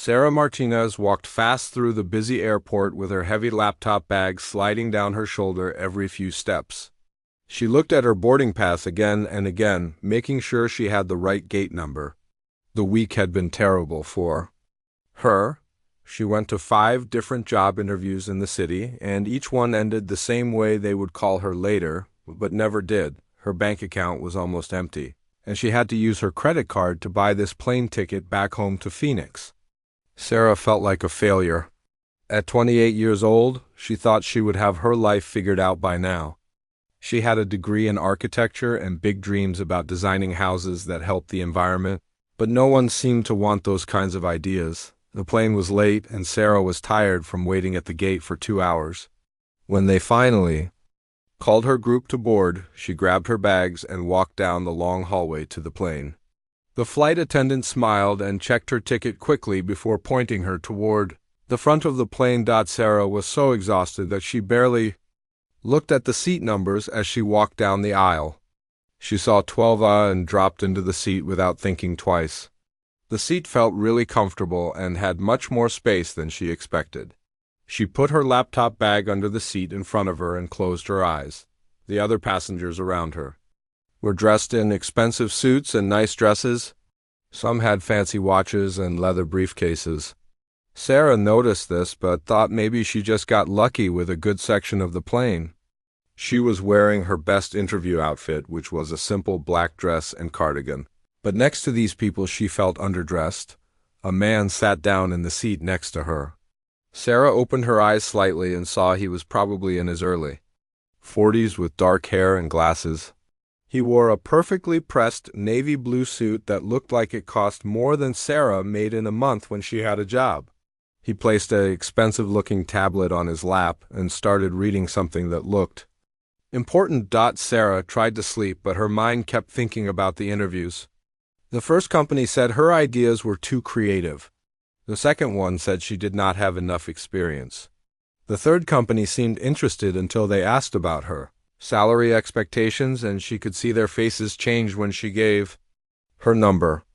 Sarah Martinez walked fast through the busy airport with her heavy laptop bag sliding down her shoulder every few steps. She looked at her boarding pass again and again, making sure she had the right gate number. The week had been terrible for her. She went to 5 different job interviews in the city, and each one ended the same way: they would call her later, but never did. Her bank account was almost empty, and she had to use her credit card to buy this plane ticket back home to Phoenix. Sarah felt like a failure. At 28 years old, she thought she would have her life figured out by now. She had a degree in architecture and big dreams about designing houses that helped the environment, but no one seemed to want those kinds of ideas. The plane was late, and Sarah was tired from waiting at the gate for 2 hours. When they finally called her group to board, she grabbed her bags and walked down the long hallway to the plane. The flight attendant smiled and checked her ticket quickly before pointing her toward the front of the plane. Sarah was so exhausted that she barely looked at the seat numbers as she walked down the aisle. She saw 12A and dropped into the seat without thinking twice. The seat felt really comfortable and had much more space than she expected. She put her laptop bag under the seat in front of her and closed her eyes. The other passengers around her were dressed in expensive suits and nice dresses. Some had fancy watches and leather briefcases. Sarah noticed this, but thought maybe she just got lucky with a good section of the plane. She was wearing her best interview outfit, which was a simple black dress and cardigan. But next to these people, she felt underdressed. A man sat down in the seat next to her. Sarah opened her eyes slightly and saw he was probably in his early 40s with dark hair and glasses. He wore a perfectly pressed navy blue suit that looked like it cost more than Sarah made in a month when she had a job. He placed an expensive-looking tablet on his lap and started reading something that looked important. Sarah tried to sleep, but her mind kept thinking about the interviews. The first company said her ideas were too creative. The second one said she did not have enough experience. The third company seemed interested until they asked about her salary expectations, and she could see their faces change when she gave her number.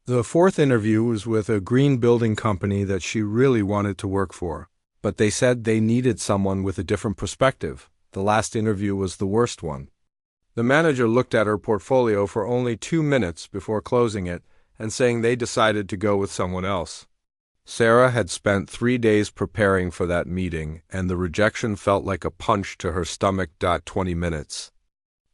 The fourth interview was with a green building company that she really wanted to work for, but they said they needed someone with a different perspective. The last interview was the worst one. The manager looked at her portfolio for only 2 minutes before closing it and saying they decided to go with someone else. Sarah had spent 3 days preparing for that meeting, and the rejection felt like a punch to her stomach. 20 minutes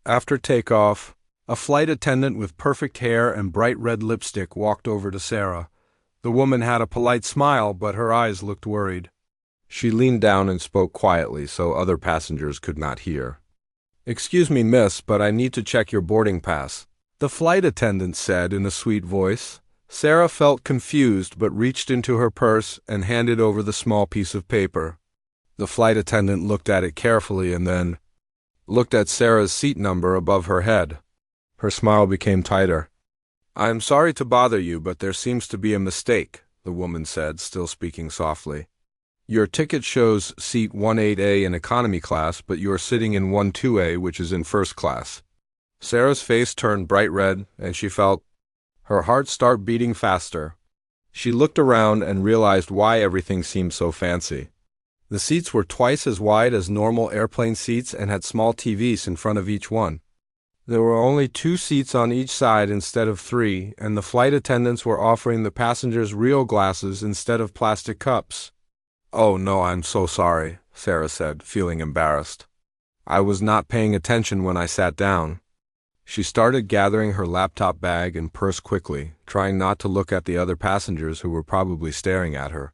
after takeoff, a flight attendant with perfect hair and bright red lipstick walked over to Sarah. The woman had a polite smile, but her eyes looked worried. She leaned down and spoke quietly so other passengers could not hear. "Excuse me, miss, but I need to check your boarding pass," the flight attendant said in a sweet voice. Sarah felt confused but reached into her purse and handed over the small piece of paper. The flight attendant looked at it carefully and then looked at Sarah's seat number above her head. Her smile became tighter. "I'm sorry to bother you, but there seems to be a mistake," the woman said, still speaking softly. "Your ticket shows seat 18A in economy class, but you're sitting in 12A, which is in first class." Sarah's face turned bright red, and she felt her heart start beating faster. She looked around and realized why everything seemed so fancy. The seats were twice as wide as normal airplane seats and had small TVs in front of each one. There were only 2 seats on each side instead of 3, and the flight attendants were offering the passengers real glasses instead of plastic cups. "Oh no, I'm so sorry," Sarah said, feeling embarrassed. "I was not paying attention when I sat down." She started gathering her laptop bag and purse quickly, trying not to look at the other passengers who were probably staring at her.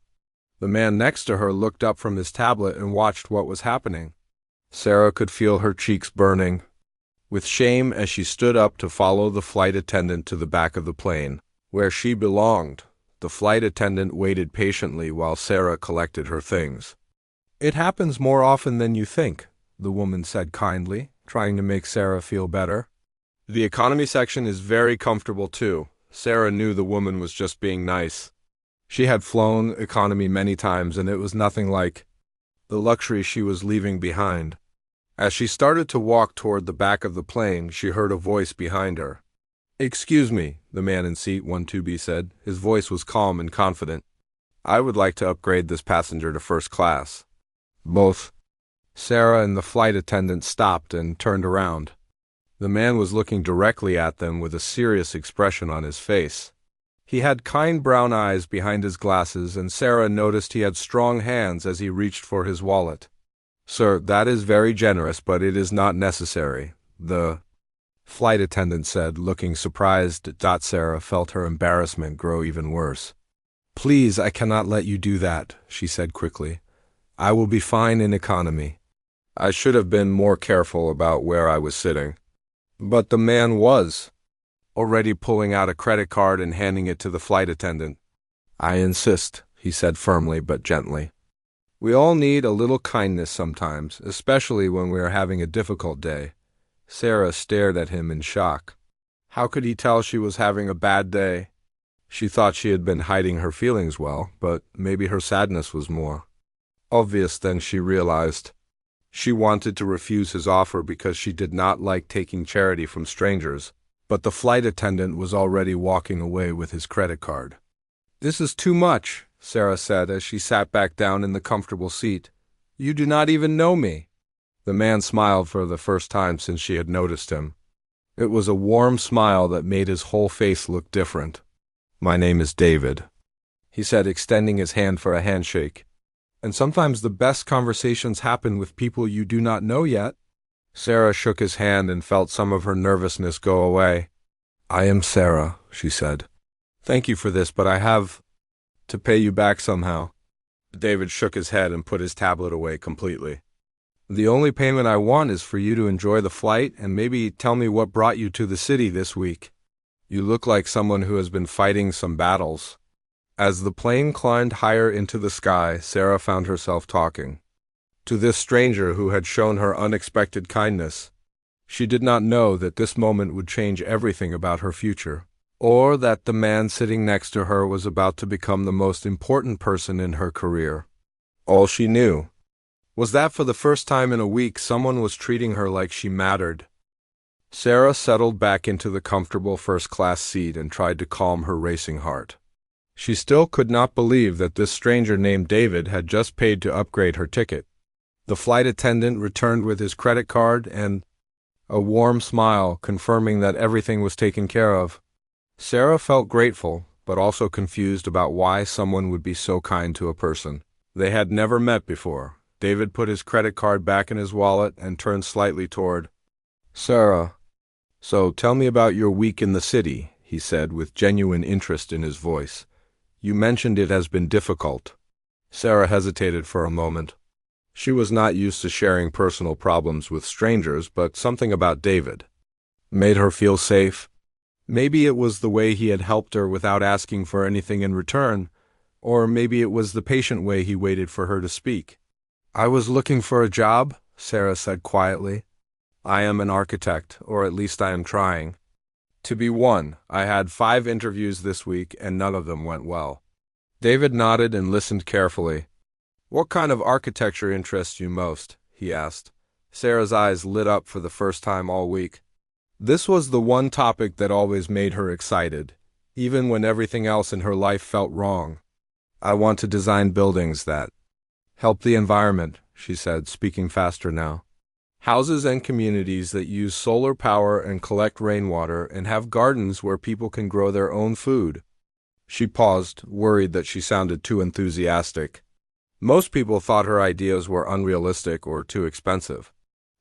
The man next to her looked up from his tablet and watched what was happening. Sarah could feel her cheeks burning with shame as she stood up to follow the flight attendant to the back of the plane, where she belonged. The flight attendant waited patiently while Sarah collected her things. "It happens more often than you think," the woman said kindly, trying to make Sarah feel better. "The economy section is very comfortable too." Sarah knew the woman was just being nice. She had flown economy many times, and it was nothing like the luxury she was leaving behind. As she started to walk toward the back of the plane, she heard a voice behind her. "Excuse me," the man in seat 12B said. His voice was calm and confident. I would like to upgrade this passenger to first class. Both Sarah and the flight attendant stopped and turned around. The man was looking directly at them with a serious expression on his face. He had kind brown eyes behind his glasses, and Sarah noticed he had strong hands as he reached for his wallet. "Sir, that is very generous, but it is not necessary," the flight attendant said, looking surprised. Sarah felt her embarrassment grow even worse. "Please, I cannot let you do that," she said quickly. "I will be fine in economy." I should have been more careful about where I was sitting. But the man was already pulling out a credit card and handing it to the flight attendant. "I insist," he said firmly but gently. "We all need a little kindness sometimes, especially when we are having a difficult day." Sarah stared at him in shock. How could he tell she was having a bad day? She thought she had been hiding her feelings well, but maybe her sadness was more obvious than she realized. She wanted to refuse his offer because she did not like taking charity from strangers, but the flight attendant was already walking away with his credit card. "This is too much," Sarah said as she sat back down in the comfortable seat. "You do not even know me." The man smiled for the first time since she had noticed him. It was a warm smile that made his whole face look different. "My name is David," he said, extending his hand for a handshake. "And sometimes the best conversations happen with people you do not know yet." Sarah shook his hand and felt some of her nervousness go away. "I am Sarah," she said. "Thank you for this, but I have to pay you back somehow." David shook his head and put his tablet away completely. "The only payment I want is for you to enjoy the flight and maybe tell me what brought you to the city this week. You look like someone who has been fighting some battles." As the plane climbed higher into the sky, Sarah found herself talking to this stranger who had shown her unexpected kindness. She did not know that this moment would change everything about her future, or that the man sitting next to her was about to become the most important person in her career. All she knew was that for the first time in a week, someone was treating her like she mattered. Sarah settled back into the comfortable first-class seat and tried to calm her racing heart. She still could not believe that this stranger named David had just paid to upgrade her ticket. The flight attendant returned with his credit card and a warm smile confirming that everything was taken care of. Sarah felt grateful, but also confused about why someone would be so kind to a person they had never met before. David put his credit card back in his wallet and turned slightly toward Sarah. "So tell me about your week in the city," he said with genuine interest in his voice. "You mentioned it has been difficult." Sarah hesitated for a moment. She was not used to sharing personal problems with strangers, but something about David made her feel safe. Maybe it was the way he had helped her without asking for anything in return, or maybe it was the patient way he waited for her to speak. "I was looking for a job," Sarah said quietly. "I am an architect, or at least I am trying to be one. I had 5 interviews this week, and none of them went well." David nodded and listened carefully. "What kind of architecture interests you most?" he asked. Sarah's eyes lit up for the first time all week. This was the one topic that always made her excited, even when everything else in her life felt wrong. "I want to design buildings that help the environment," she said, speaking faster now. "Houses and communities that use solar power and collect rainwater and have gardens where people can grow their own food." She paused, worried that she sounded too enthusiastic. Most people thought her ideas were unrealistic or too expensive.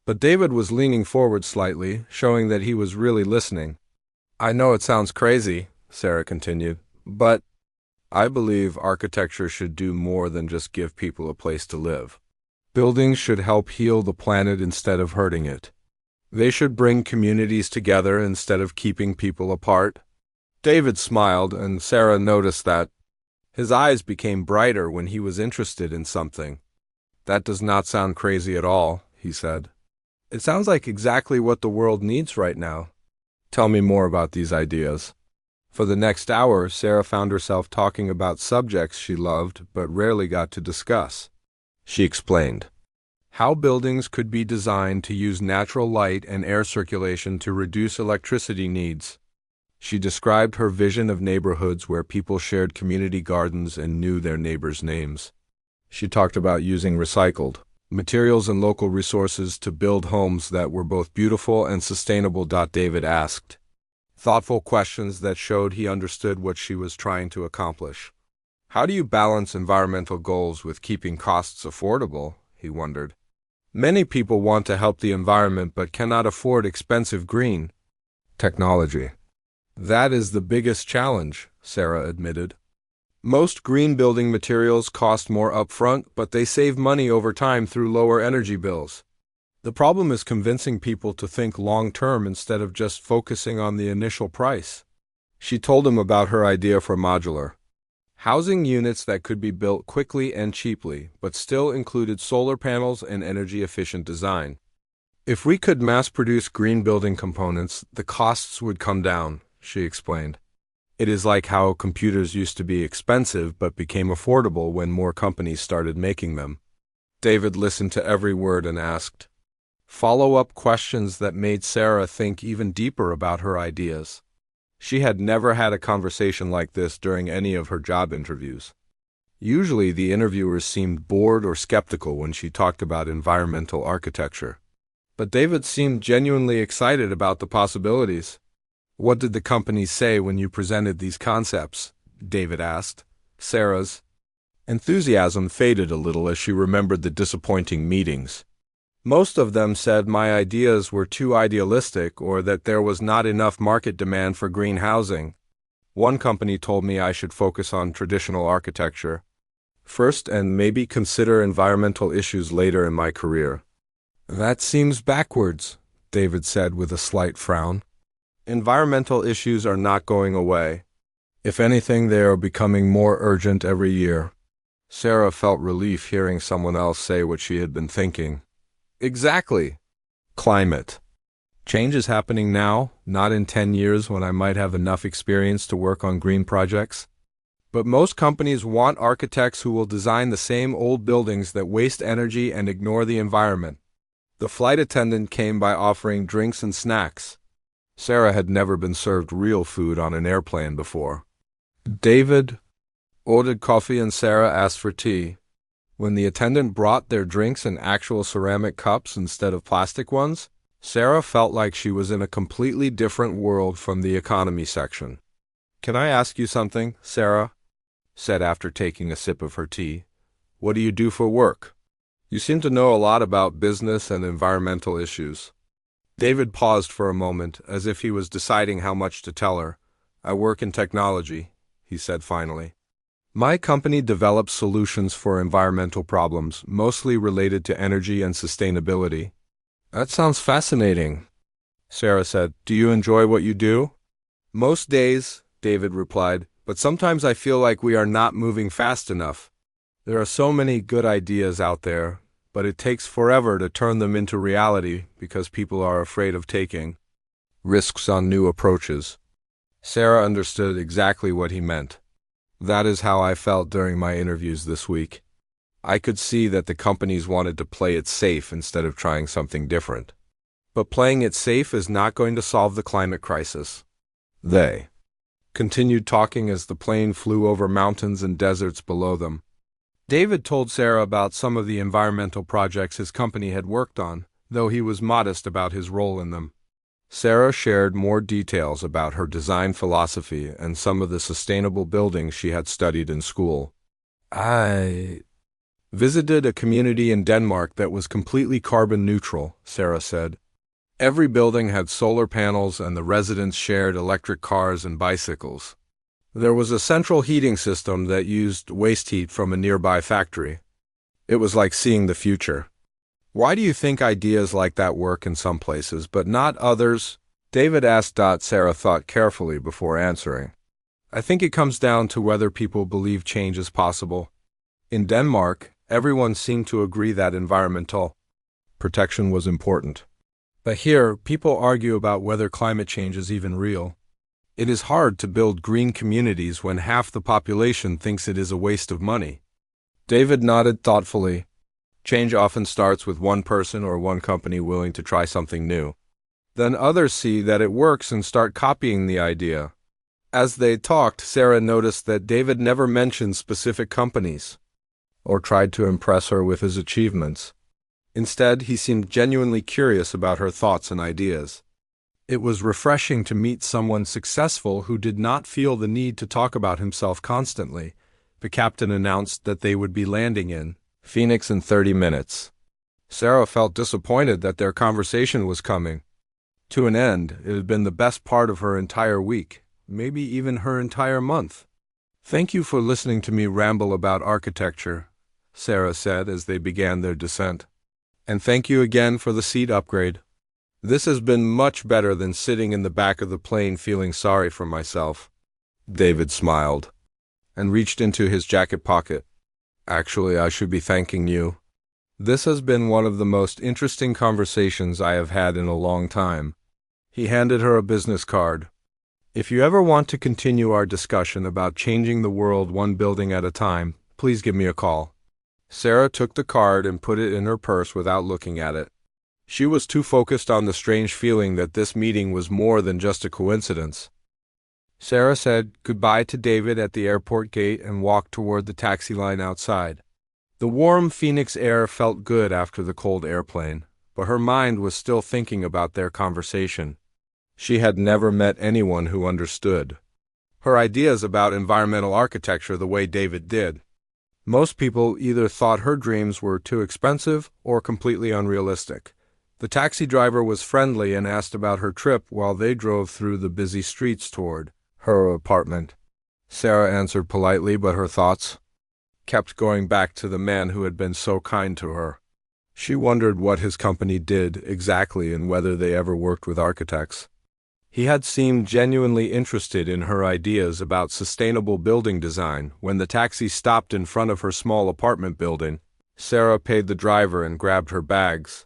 But David was leaning forward slightly, showing that he was really listening. "I know it sounds crazy," Sarah continued, "but I believe architecture should do more than just give people a place to live. Buildings should help heal the planet instead of hurting it. They should bring communities together instead of keeping people apart." David smiled, and Sarah noticed that his eyes became brighter when he was interested in something. "That does not sound crazy at all," he said. "It sounds like exactly what the world needs right now." "Tell me more about these ideas." For the next hour, Sarah found herself talking about subjects she loved but rarely got to discuss. She explained how buildings could be designed to use natural light and air circulation to reduce electricity needs. She described her vision of neighborhoods where people shared community gardens and knew their neighbors' names. She talked about using recycled materials and local resources to build homes that were both beautiful and sustainable. David asked thoughtful questions that showed he understood what she was trying to accomplish. How do you balance environmental goals with keeping costs affordable? He wondered. Many people want to help the environment but cannot afford expensive green technology. That is the biggest challenge, Sarah admitted. Most green building materials cost more upfront, but they save money over time through lower energy bills. The problem is convincing people to think long-term instead of just focusing on the initial price. She told him about her idea for modular housing units that could be built quickly and cheaply, but still included solar panels and energy-efficient design. If we could mass-produce green building components, the costs would come down, she explained. It is like how computers used to be expensive but became affordable when more companies started making them. David listened to every word and asked follow-up questions that made Sarah think even deeper about her ideas. She had never had a conversation like this during any of her job interviews. Usually the interviewers seemed bored or skeptical when she talked about environmental architecture. But David seemed genuinely excited about the possibilities. What did the company say when you presented these concepts? David asked. Sarah's enthusiasm faded a little as she remembered the disappointing meetings. Most of them said my ideas were too idealistic or that there was not enough market demand for green housing. One company told me I should focus on traditional architecture first and maybe consider environmental issues later in my career. That seems backwards, David said with a slight frown. Environmental issues are not going away. If anything, they are becoming more urgent every year. Sarah felt relief hearing someone else say what she had been thinking. Exactly. Climate change is happening now, not in 10 years when I might have enough experience to work on green projects. But most companies want architects who will design the same old buildings that waste energy and ignore the environment. The flight attendant came by offering drinks and snacks. Sarah had never been served real food on an airplane before. David ordered coffee and Sarah asked for tea. When the attendant brought their drinks in actual ceramic cups instead of plastic ones, Sarah felt like she was in a completely different world from the economy section. Can I ask you something, Sarah? Said after taking a sip of her tea. What do you do for work? You seem to know a lot about business and environmental issues. David paused for a moment, as if he was deciding how much to tell her. I work in technology, he said finally. My company develops solutions for environmental problems, mostly related to energy and sustainability. That sounds fascinating, Sarah said. Do you enjoy what you do? Most days, David replied, but sometimes I feel like we are not moving fast enough. There are so many good ideas out there, but it takes forever to turn them into reality because people are afraid of taking risks on new approaches. Sarah understood exactly what he meant. That is how I felt during my interviews this week. I could see that the companies wanted to play it safe instead of trying something different. But playing it safe is not going to solve the climate crisis. They continued talking as the plane flew over mountains and deserts below them. David told Sarah about some of the environmental projects his company had worked on, though he was modest about his role in them. Sarah shared more details about her design philosophy and some of the sustainable buildings she had studied in school. I visited a community in Denmark that was completely carbon neutral, Sarah said. Every building had solar panels and the residents shared electric cars and bicycles. There was a central heating system that used waste heat from a nearby factory. It was like seeing the future. Why do you think ideas like that work in some places, but not others? David asked. Sarah thought carefully before answering. I think it comes down to whether people believe change is possible. In Denmark, everyone seemed to agree that environmental protection was important. But here, people argue about whether climate change is even real. It is hard to build green communities when half the population thinks it is a waste of money. David nodded thoughtfully. Change often starts with one person or one company willing to try something new. Then others see that it works and start copying the idea. As they talked, Sarah noticed that David never mentioned specific companies or tried to impress her with his achievements. Instead, he seemed genuinely curious about her thoughts and ideas. It was refreshing to meet someone successful who did not feel the need to talk about himself constantly. The captain announced that they would be landing in Phoenix in 30 minutes. Sarah felt disappointed that their conversation was coming to an end. It had been the best part of her entire week, maybe even her entire month. "Thank you for listening to me ramble about architecture," Sarah said as they began their descent. "And thank you again for the seat upgrade. This has been much better than sitting in the back of the plane feeling sorry for myself." David smiled and reached into his jacket pocket. "Actually, I should be thanking you. This has been one of the most interesting conversations I have had in a long time." He handed her a business card. "If you ever want to continue our discussion about changing the world one building at a time, please give me a call." Sarah took the card and put it in her purse without looking at it. She was too focused on the strange feeling that this meeting was more than just a coincidence. Sarah said goodbye to David at the airport gate and walked toward the taxi line outside. The warm Phoenix air felt good after the cold airplane, but her mind was still thinking about their conversation. She had never met anyone who understood her ideas about environmental architecture the way David did. Most people either thought her dreams were too expensive or completely unrealistic. The taxi driver was friendly and asked about her trip while they drove through the busy streets toward her apartment. Sarah answered politely, but her thoughts kept going back to the man who had been so kind to her. She wondered what his company did exactly and whether they ever worked with architects. He had seemed genuinely interested in her ideas about sustainable building design. When the taxi stopped in front of her small apartment building, Sarah paid the driver and grabbed her bags.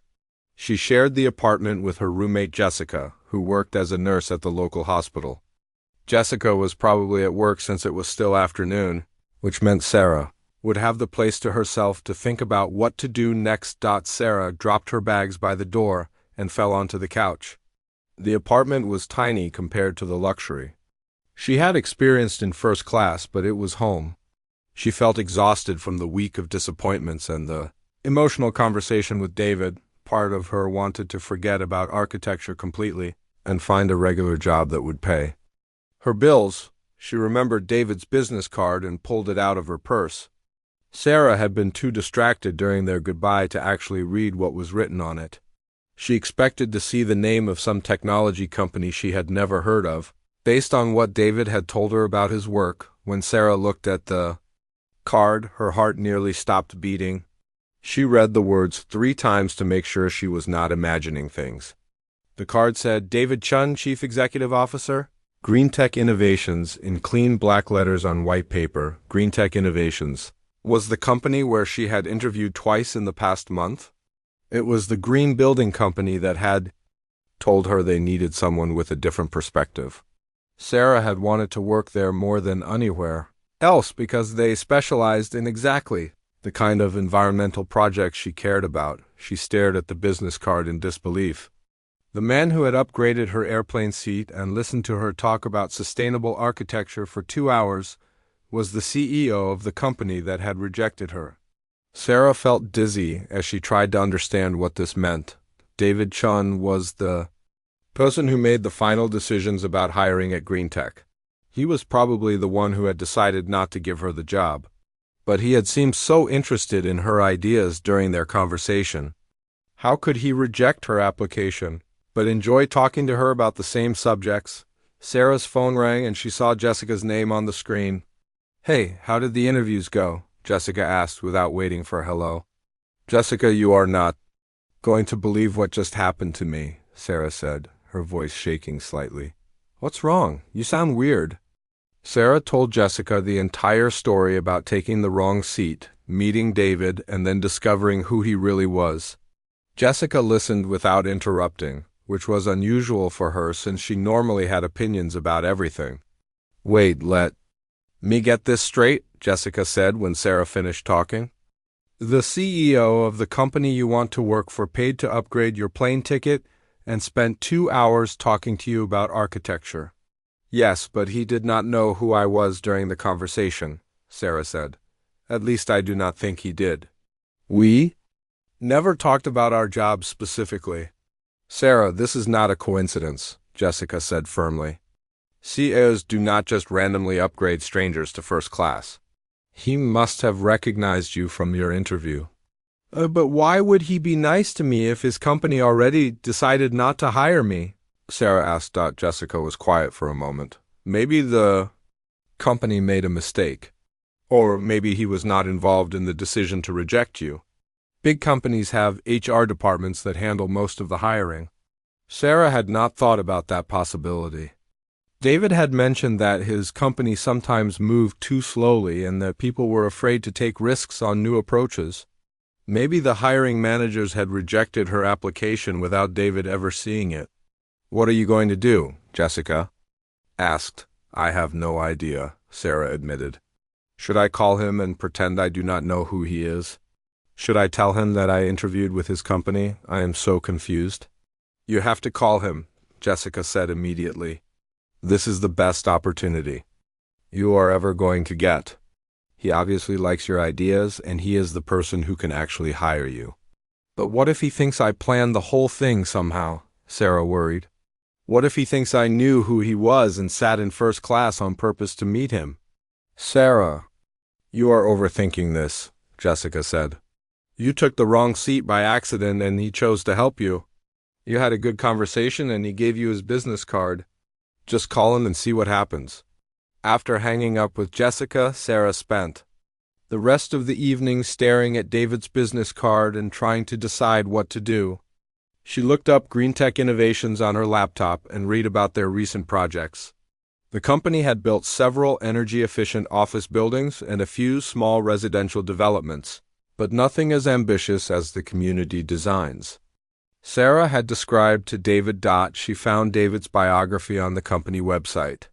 She shared the apartment with her roommate Jessica, who worked as a nurse at the local hospital. Jessica was probably at work since it was still afternoon, which meant Sarah would have the place to herself to think about what to do next. Sarah dropped her bags by the door and fell onto the couch. The apartment was tiny compared to the luxury she had experienced in first class, but it was home. She felt exhausted from the week of disappointments and the emotional conversation with David. Part of her wanted to forget about architecture completely and find a regular job that would pay her bills. She remembered David's business card and pulled it out of her purse. Sarah had been too distracted during their goodbye to actually read what was written on it. She expected to see the name of some technology company she had never heard of, based on what David had told her about his work. When Sarah looked at the card, her heart nearly stopped beating. She read the words 3 times to make sure she was not imagining things. The card said, "David Chun, Chief Executive Officer, Greentech Innovations," in clean black letters on white paper. Greentech Innovations was the company where she had interviewed twice in the past month. It was the green building company that had told her they needed someone with a different perspective. Sarah had wanted to work there more than anywhere else because they specialized in exactly the kind of environmental projects she cared about. She stared at the business card in disbelief. The man who had upgraded her airplane seat and listened to her talk about sustainable architecture for 2 hours was the CEO of the company that had rejected her. Sarah felt dizzy as she tried to understand what this meant. David Chun was the person who made the final decisions about hiring at Greentech. He was probably the one who had decided not to give her the job. But he had seemed so interested in her ideas during their conversation. How could he reject her application, but enjoy talking to her about the same subjects? Sarah's phone rang and she saw Jessica's name on the screen. "Hey, how did the interviews go?" Jessica asked without waiting for hello. "Jessica, you are not going to believe what just happened to me," Sarah said, her voice shaking slightly. "What's wrong? You sound weird." Sarah told Jessica the entire story about taking the wrong seat, meeting David, and then discovering who he really was. Jessica listened without interrupting, which was unusual for her since she normally had opinions about everything. "Wait, let me get this straight," Jessica said when Sarah finished talking. "The CEO of the company you want to work for paid to upgrade your plane ticket and spent 2 hours talking to you about architecture. Yes, but he did not know who I was during the conversation, Sarah said. At least I do not think he did. We never talked about our jobs specifically. Sarah, this is not a coincidence, Jessica said firmly. CEOs do not just randomly upgrade strangers to first class. He must have recognized you from your interview. But why would he be nice to me if his company already decided not to hire me? Sarah asked. Jessica was quiet for a moment. Maybe the company made a mistake. Or maybe he was not involved in the decision to reject you. Big companies have HR departments that handle most of the hiring. Sarah had not thought about that possibility. David had mentioned that his company sometimes moved too slowly and that people were afraid to take risks on new approaches. Maybe the hiring managers had rejected her application without David ever seeing it. What are you going to do? Jessica asked. I have no idea, Sarah admitted. Should I call him and pretend I do not know who he is? Should I tell him that I interviewed with his company? I am so confused. You have to call him, Jessica said immediately. This is the best opportunity you are ever going to get. He obviously likes your ideas, and he is the person who can actually hire you. But what if he thinks I planned the whole thing somehow? Sarah worried. What if he thinks I knew who he was and sat in first class on purpose to meet him? Sarah, you are overthinking this, Jessica said. You took the wrong seat by accident and he chose to help you. You had a good conversation and he gave you his business card. Just call him and see what happens. After hanging up with Jessica, Sarah spent the rest of the evening staring at David's business card and trying to decide what to do. She looked up Greentech Innovations on her laptop and read about their recent projects. The company had built several energy-efficient office buildings and a few small residential developments, but nothing as ambitious as the community designs. Sarah had described to David. She found David's biography on the company website.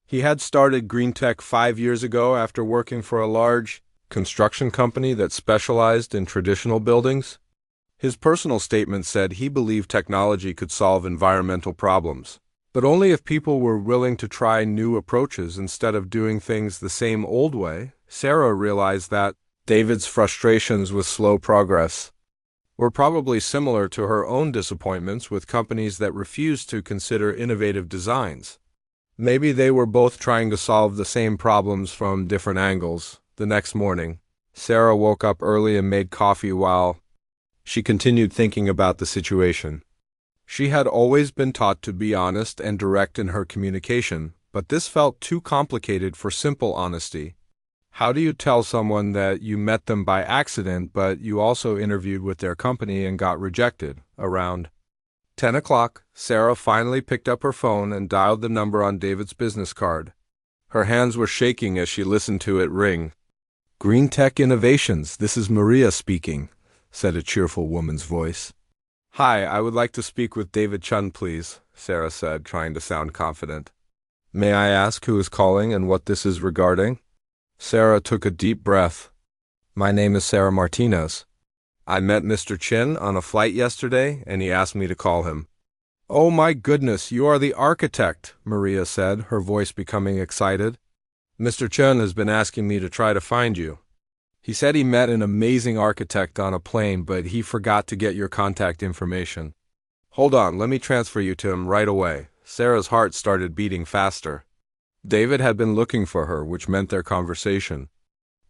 He had started Greentech 5 years ago after working for a large construction company that specialized in traditional buildings. His personal statement said he believed technology could solve environmental problems, but only if people were willing to try new approaches instead of doing things the same old way. Sarah realized that David's frustrations with slow progress were probably similar to her own disappointments with companies that refused to consider innovative designs. Maybe they were both trying to solve the same problems from different angles. The next morning, Sarah woke up early and made coffee while she continued thinking about the situation. She had always been taught to be honest and direct in her communication, but this felt too complicated for simple honesty. How do you tell someone that you met them by accident, but you also interviewed with their company and got rejected? Around 10 o'clock, Sarah finally picked up her phone and dialed the number on David's business card. Her hands were shaking as she listened to it ring. Greentech Innovations, this is Maria speaking, said a cheerful woman's voice. Hi, I would like to speak with David Chun, please, Sarah said, trying to sound confident. May I ask who is calling and what this is regarding? Sarah took a deep breath. My name is Sarah Martinez. I met Mr. Chin on a flight yesterday, and he asked me to call him. Oh my goodness, you are the architect, Maria said, her voice becoming excited. Mr. Chin has been asking me to try to find you. He said he met an amazing architect on a plane, but he forgot to get your contact information. Hold on, let me transfer you to him right away. Sarah's heart started beating faster. David had been looking for her, which meant their conversation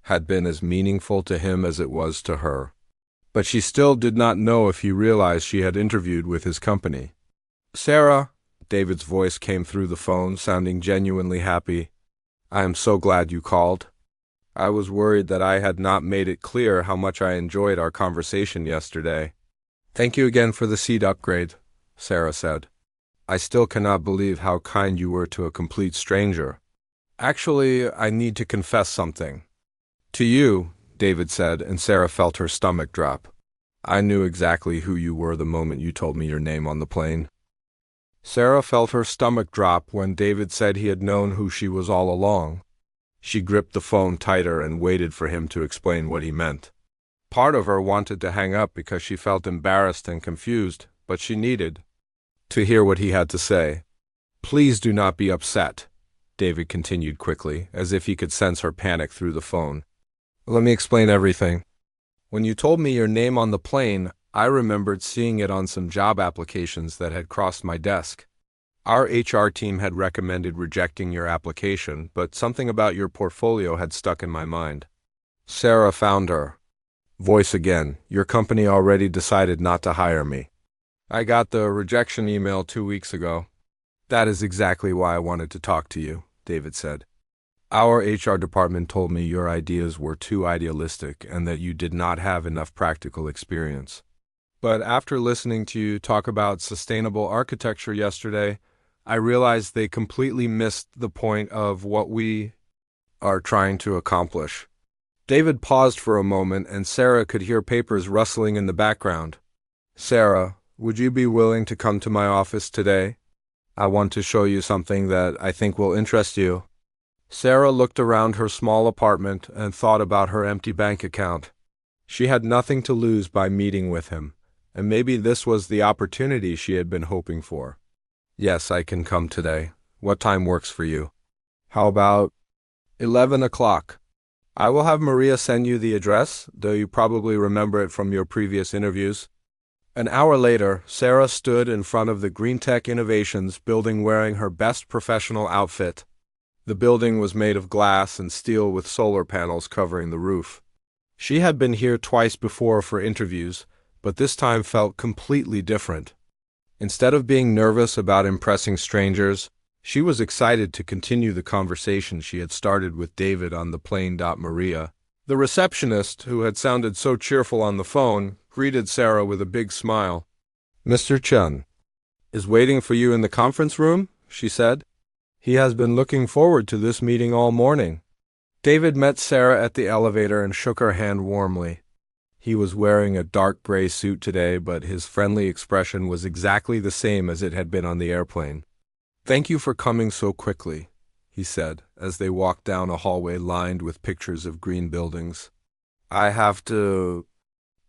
had been as meaningful to him as it was to her. But she still did not know if he realized she had interviewed with his company. Sarah, David's voice came through the phone, sounding genuinely happy. I am so glad you called. I was worried that I had not made it clear how much I enjoyed our conversation yesterday. Thank you again for the seat upgrade, Sarah said. I still cannot believe how kind you were to a complete stranger. Actually, I need to confess something. To you, David said, and Sarah felt her stomach drop. I knew exactly who you were the moment you told me your name on the plane. Sarah felt her stomach drop when David said he had known who she was all along. She gripped the phone tighter and waited for him to explain what he meant. Part of her wanted to hang up because she felt embarrassed and confused, but she needed to hear what he had to say. Please do not be upset, David continued quickly, as if he could sense her panic through the phone. Let me explain everything. When you told me your name on the plane, I remembered seeing it on some job applications that had crossed my desk. Our HR team had recommended rejecting your application, but something about your portfolio had stuck in my mind. Sarah found her. Voice again. Your company already decided not to hire me. I got the rejection email 2 weeks ago. That is exactly why I wanted to talk to you, David said. Our HR department told me your ideas were too idealistic and that you did not have enough practical experience. But after listening to you talk about sustainable architecture yesterday, I realized they completely missed the point of what we are trying to accomplish. David paused for a moment, and Sarah could hear papers rustling in the background. Sarah, would you be willing to come to my office today? I want to show you something that I think will interest you. Sarah looked around her small apartment and thought about her empty bank account. She had nothing to lose by meeting with him, and maybe this was the opportunity she had been hoping for. Yes, I can come today. What time works for you? How about 11 o'clock? I will have Maria send you the address, though you probably remember it from your previous interviews. An hour later, Sarah stood in front of the Greentech Innovations building wearing her best professional outfit. The building was made of glass and steel with solar panels covering the roof. She had been here twice before for interviews, but this time felt completely different. Instead of being nervous about impressing strangers, she was excited to continue the conversation she had started with David on the plane. Maria, the receptionist, who had sounded so cheerful on the phone, greeted Sarah with a big smile. Mr. Chen is waiting for you in the conference room, she said. He has been looking forward to this meeting all morning. David met Sarah at the elevator and shook her hand warmly. He was wearing a dark gray suit today, but his friendly expression was exactly the same as it had been on the airplane. Thank you for coming so quickly, he said, as they walked down a hallway lined with pictures of green buildings. I have to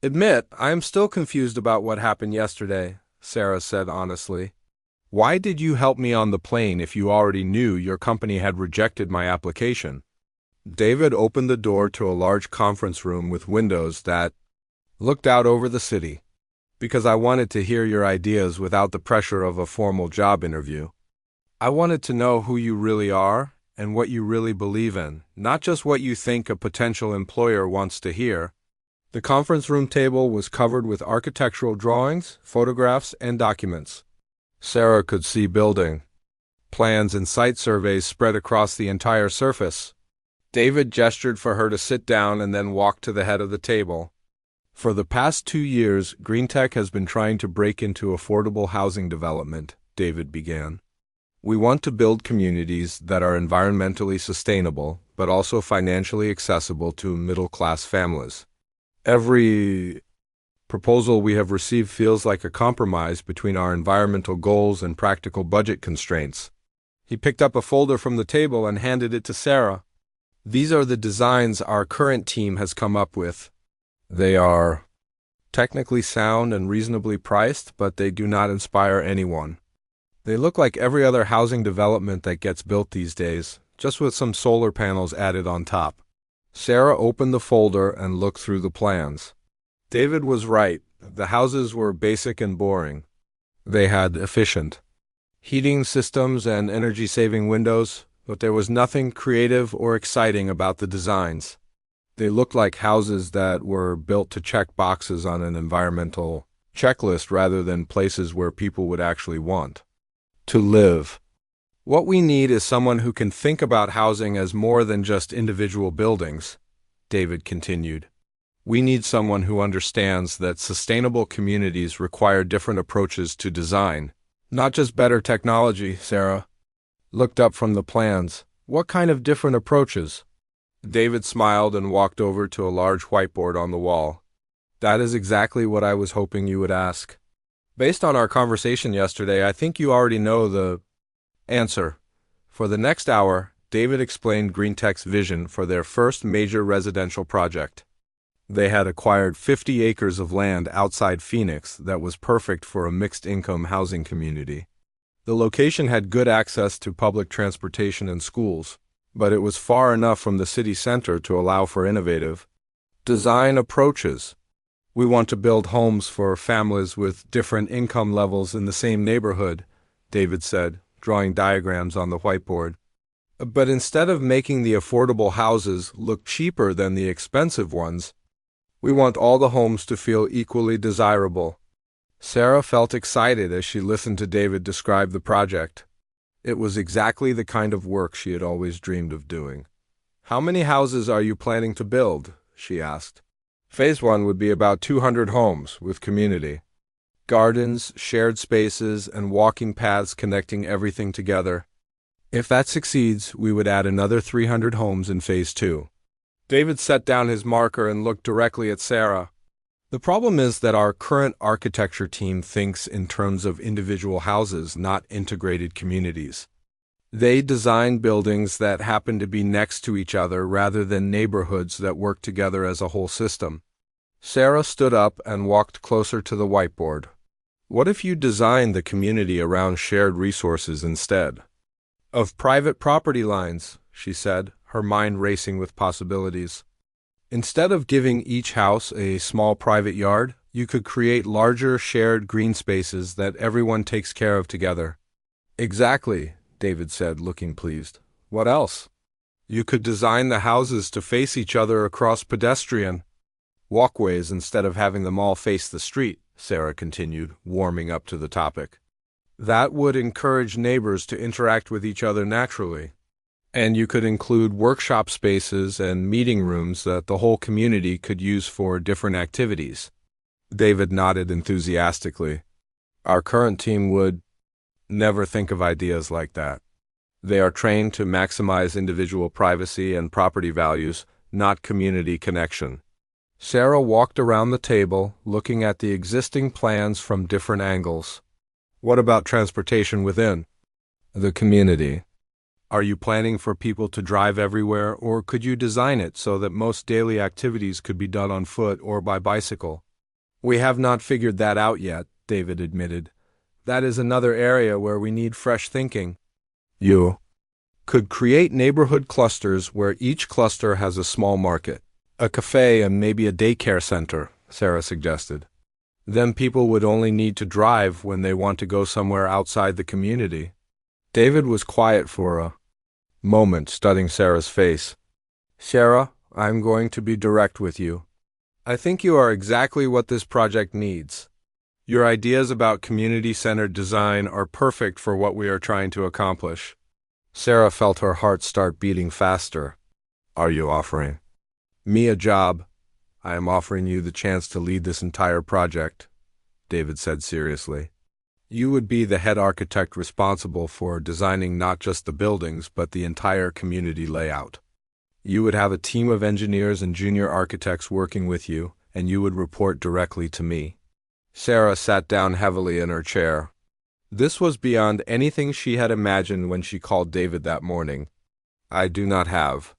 admit, I am still confused about what happened yesterday, Sarah said honestly. Why did you help me on the plane if you already knew your company had rejected my application? David opened the door to a large conference room with windows that looked out over the city. Because I wanted to hear your ideas without the pressure of a formal job interview. I wanted to know who you really are and what you really believe in, not just what you think a potential employer wants to hear. The conference room table was covered with architectural drawings, photographs, and documents. Sarah could see building plans and site surveys spread across the entire surface. David gestured for her to sit down and then walked to the head of the table. For the past 2 years, Greentech has been trying to break into affordable housing development, David began. We want to build communities that are environmentally sustainable, but also financially accessible to middle-class families. Every proposal we have received feels like a compromise between our environmental goals and practical budget constraints. He picked up a folder from the table and handed it to Sarah. These are the designs our current team has come up with. They are technically sound and reasonably priced, but they do not inspire anyone. They look like every other housing development that gets built these days, just with some solar panels added on top. Sarah opened the folder and looked through the plans. David was right. The houses were basic and boring. They had efficient heating systems and energy-saving windows, but there was nothing creative or exciting about the designs. They looked like houses that were built to check boxes on an environmental checklist rather than places where people would actually want to live. What we need is someone who can think about housing as more than just individual buildings, David continued. We need someone who understands that sustainable communities require different approaches to design, not just better technology. Sarah looked up from the plans. What kind of different approaches? David smiled and walked over to a large whiteboard on the wall. That is exactly what I was hoping you would ask. Based on our conversation yesterday, I think you already know the answer. For the next hour, David explained Greentech's vision for their first major residential project. They had acquired 50 acres of land outside Phoenix that was perfect for a mixed-income housing community. The location had good access to public transportation and schools, but it was far enough from the city center to allow for innovative design approaches. We want to build homes for families with different income levels in the same neighborhood, David said, drawing diagrams on the whiteboard. But instead of making the affordable houses look cheaper than the expensive ones, we want all the homes to feel equally desirable. Sarah felt excited as she listened to David describe the project. It was exactly the kind of work she had always dreamed of doing. "How many houses are you planning to build?" she asked. Phase 1 would be about 200 homes with community. Gardens, shared spaces, and walking paths connecting everything together. If that succeeds, we would add another 300 homes in Phase 2. David set down his marker and looked directly at Sarah. "The problem is that our current architecture team thinks in terms of individual houses, not integrated communities. They design buildings that happen to be next to each other rather than neighborhoods that work together as a whole system." Sarah stood up and walked closer to the whiteboard. "What if you designed the community around shared resources instead of private property lines?" she said, her mind racing with possibilities. "Instead of giving each house a small private yard, you could create larger shared green spaces that everyone takes care of together." "Exactly," David said, looking pleased. "What else?" "You could design the houses to face each other across pedestrian walkways instead of having them all face the street," Sarah continued, warming up to the topic. "That would encourage neighbors to interact with each other naturally. And you could include workshop spaces and meeting rooms that the whole community could use for different activities." David nodded enthusiastically. "Our current team would never think of ideas like that. They are trained to maximize individual privacy and property values, not community connection." Sarah walked around the table, looking at the existing plans from different angles. "What about transportation within the community? Are you planning for people to drive everywhere, or could you design it so that most daily activities could be done on foot or by bicycle?" "We have not figured that out yet," David admitted. "That is another area where we need fresh thinking." "You could create neighborhood clusters where each cluster has a small market, a cafe, and maybe a daycare center," Sarah suggested. "Then people would only need to drive when they want to go somewhere outside the community." David was quiet for a moment, studying Sarah's face. "Sarah, I'm going to be direct with you. I think you are exactly what this project needs. Your ideas about community-centered design are perfect for what we are trying to accomplish." Sarah felt her heart start beating faster. "Are you offering me a job?" "I am offering you the chance to lead this entire project," David said seriously. "You would be the head architect responsible for designing not just the buildings, but the entire community layout. You would have a team of engineers and junior architects working with you, and you would report directly to me." Sarah sat down heavily in her chair. This was beyond anything she had imagined when she called David that morning. "I do not have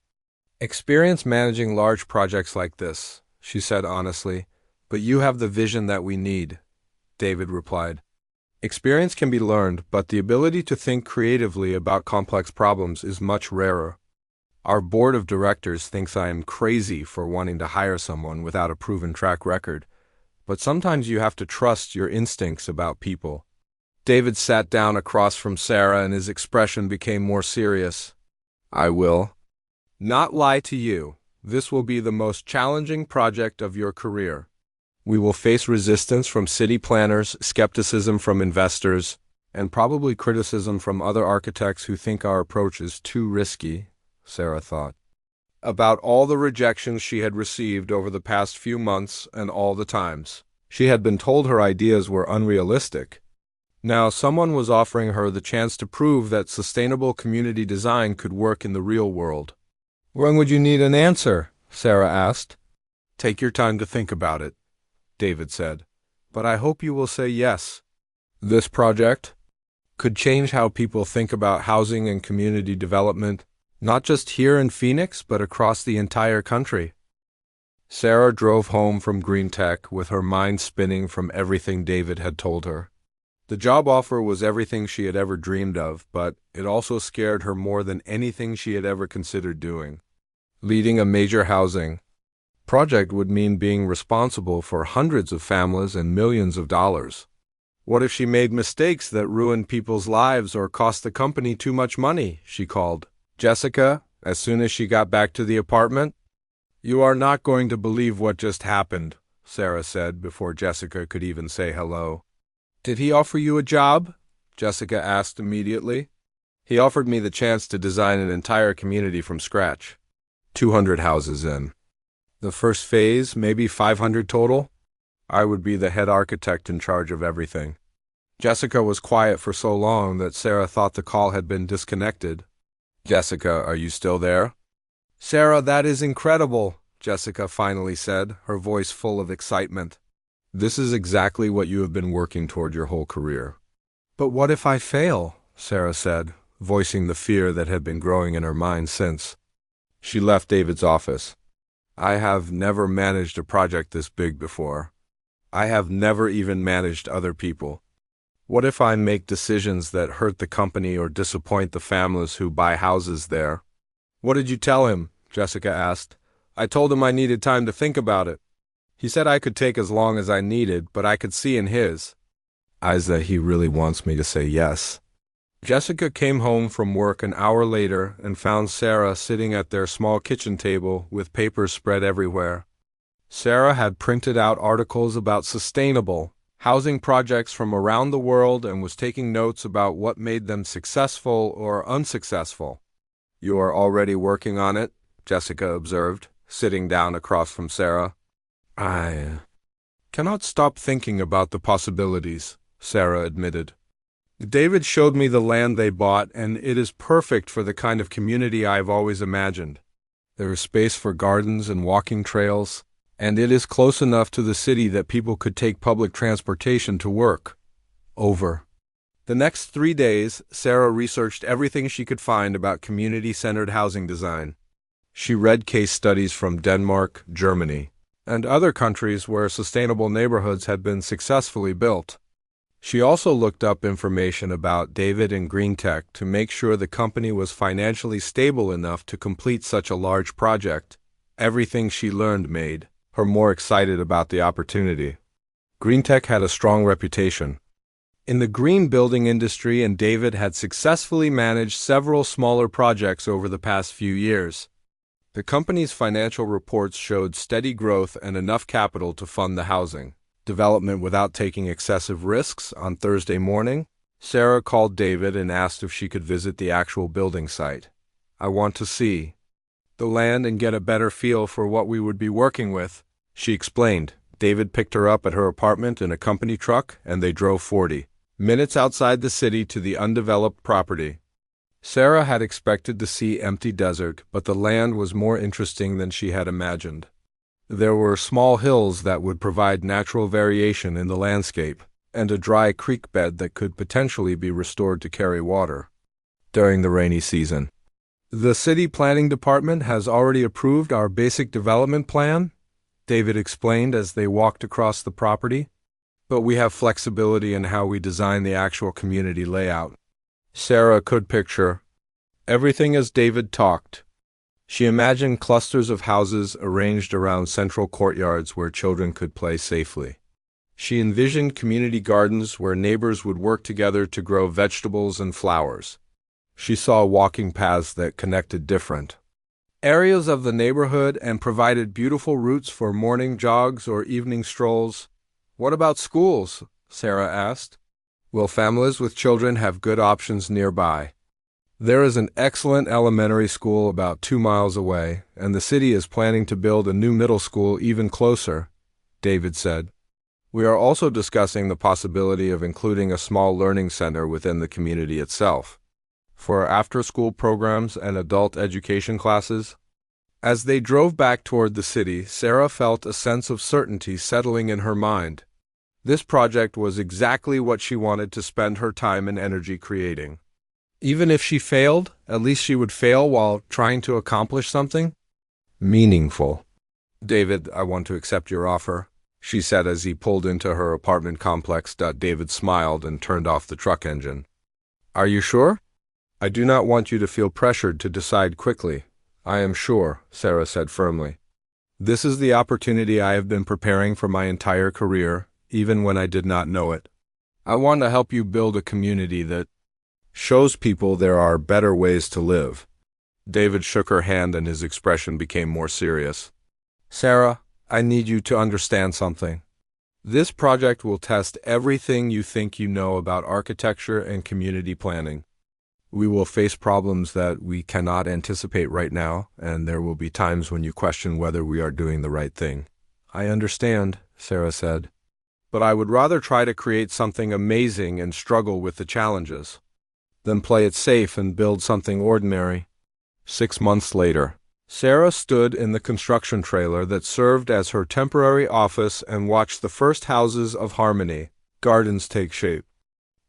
experience managing large projects like this," she said honestly, "but you have the vision that we need," David replied. "Experience can be learned, but the ability to think creatively about complex problems is much rarer. Our board of directors thinks I am crazy for wanting to hire someone without a proven track record, but sometimes you have to trust your instincts about people." David sat down across from Sarah and his expression became more serious. "I will not lie to you. This will be the most challenging project of your career. We will face resistance from city planners, skepticism from investors, and probably criticism from other architects who think our approach is too risky," Sarah thought about all the rejections she had received over the past few months and all the times she had been told her ideas were unrealistic. Now someone was offering her the chance to prove that sustainable community design could work in the real world. "When would you need an answer?" Sarah asked. "Take your time to think about it," David said, "but I hope you will say yes. This project could change how people think about housing and community development, not just here in Phoenix, but across the entire country." Sarah drove home from Greentech with her mind spinning from everything David had told her. The job offer was everything she had ever dreamed of, but it also scared her more than anything she had ever considered doing. Leading a major housing project would mean being responsible for hundreds of families and millions of dollars. What if she made mistakes that ruined people's lives or cost the company too much money? She called Jessica as soon as she got back to the apartment. "You are not going to believe what just happened," Sarah said before Jessica could even say hello. "Did he offer you a job?" Jessica asked immediately. "He offered me the chance to design an entire community from scratch. 200 houses in. The first phase, maybe 500 total. I would be the head architect in charge of everything." Jessica was quiet for so long that Sarah thought the call had been disconnected. "Jessica, are you still there?" "Sarah, that is incredible," Jessica finally said, her voice full of excitement. "This is exactly what you have been working toward your whole career." "But what if I fail?" Sarah said, voicing the fear that had been growing in her mind since. She left David's office. "I have never managed a project this big before. I have never even managed other people. What if I make decisions that hurt the company or disappoint the families who buy houses there?" "What did you tell him?" Jessica asked. "I told him I needed time to think about it. He said I could take as long as I needed, but I could see in his eyes that he really wants me to say yes." Jessica came home from work an hour later and found Sarah sitting at their small kitchen table with papers spread everywhere. Sarah had printed out articles about sustainable housing projects from around the world and was taking notes about what made them successful or unsuccessful. "You are already working on it," Jessica observed, sitting down across from Sarah. "I cannot stop thinking about the possibilities," Sarah admitted. "David showed me the land they bought, and it is perfect for the kind of community I have always imagined. There is space for gardens and walking trails, and it is close enough to the city that people could take public transportation to work." Over the next 3 days, Sarah researched everything she could find about community-centered housing design. She read case studies from Denmark, Germany, and other countries where sustainable neighborhoods had been successfully built. She also looked up information about David and Greentech to make sure the company was financially stable enough to complete such a large project. Everything she learned made her more excited about the opportunity. Greentech had a strong reputation in the green building industry, and David had successfully managed several smaller projects over the past few years. The company's financial reports showed steady growth and enough capital to fund the housing development without taking excessive risks. On Thursday morning, Sarah called David and asked if she could visit the actual building site. "I want to see the land and get a better feel for what we would be working with," she explained. David picked her up at her apartment in a company truck, and they drove 40 minutes outside the city to the undeveloped property. Sarah had expected to see empty desert, but the land was more interesting than she had imagined. There were small hills that would provide natural variation in the landscape, and a dry creek bed that could potentially be restored to carry water during the rainy season. "The city planning department has already approved our basic development plan," David explained as they walked across the property. "But we have flexibility in how we design the actual community layout." Sarah could picture everything as David talked. She imagined clusters of houses arranged around central courtyards where children could play safely. She envisioned community gardens where neighbors would work together to grow vegetables and flowers. She saw walking paths that connected different areas of the neighborhood and provided beautiful routes for morning jogs or evening strolls. "What about schools?" Sarah asked. "Will families with children have good options nearby?" "There is an excellent elementary school about 2 miles away, and the city is planning to build a new middle school even closer," David said. "We are also discussing the possibility of including a small learning center within the community itself for after-school programs and adult education classes." As they drove back toward the city, Sarah felt a sense of certainty settling in her mind. This project was exactly what she wanted to spend her time and energy creating. Even if she failed, at least she would fail while trying to accomplish something meaningful. David, I want to accept your offer, she said as he pulled into her apartment complex. David smiled and turned off the truck engine. Are you sure? I do not want you to feel pressured to decide quickly. I am sure, Sarah said firmly. This is the opportunity I have been preparing for my entire career, even when I did not know it. I want to help you build a community that shows people there are better ways to live. David shook her hand and his expression became more serious. Sarah, I need you to understand something. This project will test everything you think you know about architecture and community planning. We will face problems that we cannot anticipate right now, and there will be times when you question whether we are doing the right thing. I understand, Sarah said. But I would rather try to create something amazing and struggle with the challenges than play it safe and build something ordinary. 6 months later, Sarah stood in the construction trailer that served as her temporary office and watched the first houses of Harmony Gardens take shape.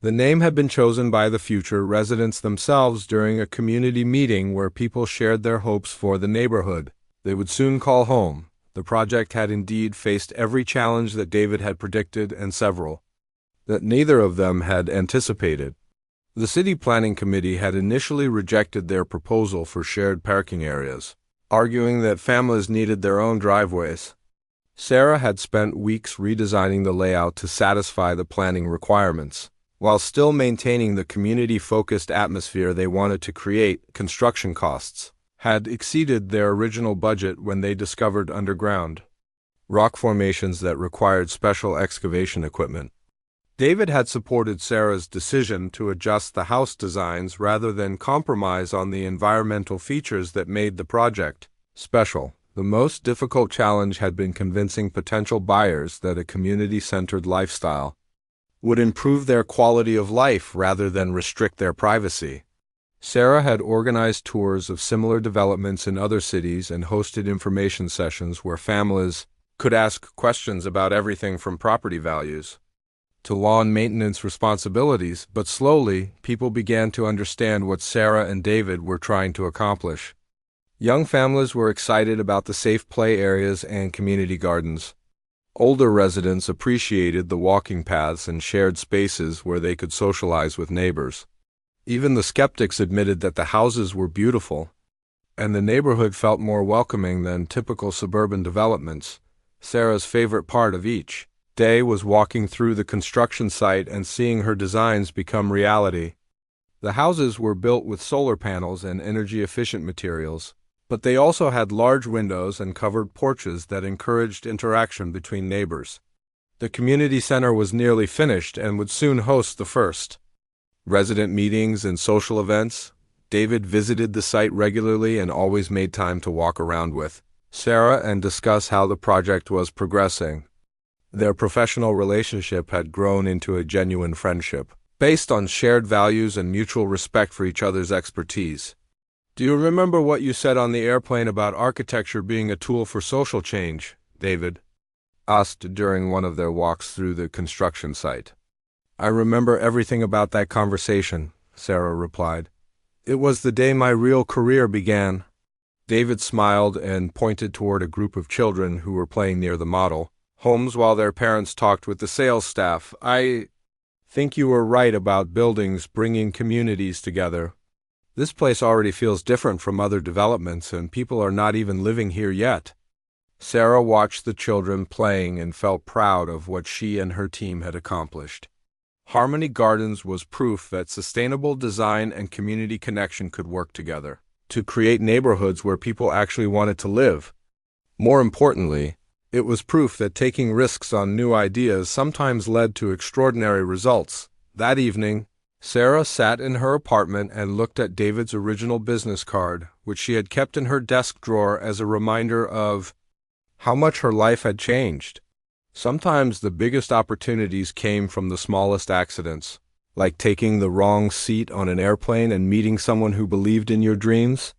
The name had been chosen by the future residents themselves during a community meeting where people shared their hopes for the neighborhood they would soon call home. The project had indeed faced every challenge that David had predicted and several that neither of them had anticipated. The city planning committee had initially rejected their proposal for shared parking areas, arguing that families needed their own driveways. Sarah had spent weeks redesigning the layout to satisfy the planning requirements, while still maintaining the community-focused atmosphere they wanted to create. Construction costs had exceeded their original budget when they discovered underground rock formations that required special excavation equipment. David had supported Sarah's decision to adjust the house designs rather than compromise on the environmental features that made the project special. The most difficult challenge had been convincing potential buyers that a community-centered lifestyle would improve their quality of life rather than restrict their privacy. Sarah had organized tours of similar developments in other cities and hosted information sessions where families could ask questions about everything from property values to lawn maintenance responsibilities, but slowly, people began to understand what Sarah and David were trying to accomplish. Young families were excited about the safe play areas and community gardens. Older residents appreciated the walking paths and shared spaces where they could socialize with neighbors. Even the skeptics admitted that the houses were beautiful, and the neighborhood felt more welcoming than typical suburban developments. Sarah's favorite part of each day was walking through the construction site and seeing her designs become reality. The houses were built with solar panels and energy-efficient materials, but they also had large windows and covered porches that encouraged interaction between neighbors. The community center was nearly finished and would soon host the first resident meetings and social events. David visited the site regularly and always made time to walk around with Sarah and discuss how the project was progressing. Their professional relationship had grown into a genuine friendship, based on shared values and mutual respect for each other's expertise. Do you remember what you said on the airplane about architecture being a tool for social change? David asked during one of their walks through the construction site. I remember everything about that conversation, Sarah replied. It was the day my real career began. David smiled and pointed toward a group of children who were playing near the model homes while their parents talked with the sales staff. I think you were right about buildings bringing communities together. This place already feels different from other developments, and people are not even living here yet. Sarah watched the children playing and felt proud of what she and her team had accomplished. Harmony Gardens was proof that sustainable design and community connection could work together to create neighborhoods where people actually wanted to live. More importantly, it was proof that taking risks on new ideas sometimes led to extraordinary results. That evening, Sarah sat in her apartment and looked at David's original business card, which she had kept in her desk drawer as a reminder of how much her life had changed. Sometimes the biggest opportunities came from the smallest accidents, like taking the wrong seat on an airplane and meeting someone who believed in your dreams.